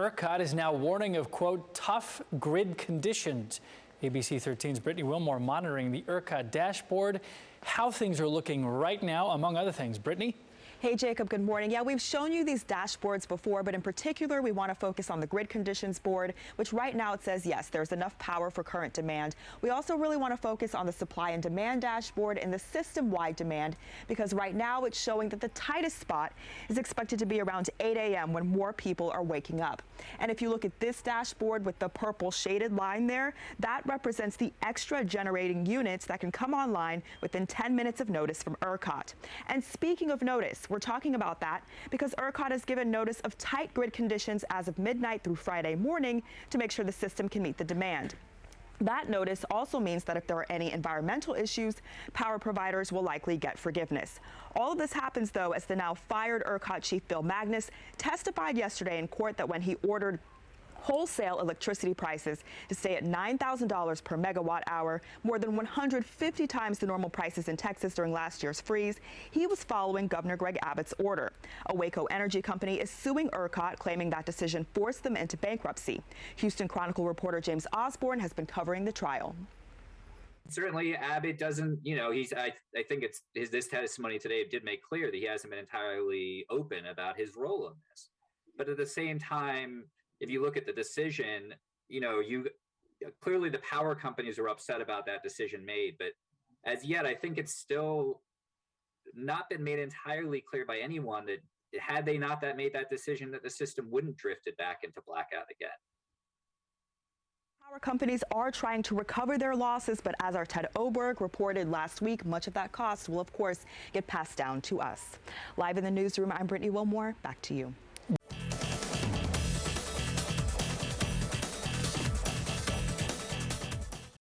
ERCOT is now warning of, quote, tough grid conditions. ABC 13's Brittany Wilmore monitoring the ERCOT dashboard, how things are looking right now, among other things. Brittany? Hey, Jacob, good morning. Yeah, we've shown you these dashboards before, but in particular, we want to focus on the grid conditions board, which right now it says, yes, there's enough power for current demand. We also really want to focus on the supply and demand dashboard and the system-wide demand, because right now it's showing that the tightest spot is expected to be around 8 a.m. when more people are waking up. And if you look at this dashboard with the purple shaded line there, that represents the extra generating units that can come online within 10 minutes of notice from ERCOT. And speaking of notice, we're talking about that because ERCOT has given notice of tight grid conditions as of midnight through Friday morning to make sure the system can meet the demand. That notice also means that if there are any environmental issues, power providers will likely get forgiveness. All of this happens, though, as the now fired ERCOT chief Bill Magnus testified yesterday in court that when he ordered wholesale electricity prices to stay at $9,000 per megawatt hour, more than 150 times the normal prices in Texas during last year's freeze, he was following Governor Greg Abbott's order. A Waco energy company is suing ERCOT, claiming that decision forced them into bankruptcy. Houston Chronicle reporter James Osborne has been covering the trial. Certainly, Abbott doesn't, I think this testimony today did make clear that he hasn't been entirely open about his role in this. But at the same time, if you look at the decision, clearly the power companies are upset about that decision made, but as yet, I think it's still not been made entirely clear by anyone that had they not made that decision, that the system wouldn't drift it back into blackout again. Power companies are trying to recover their losses, but as our Ted Oberg reported last week, much of that cost will, of course, get passed down to us. Live in the newsroom, I'm Brittany Wilmore. Back to you.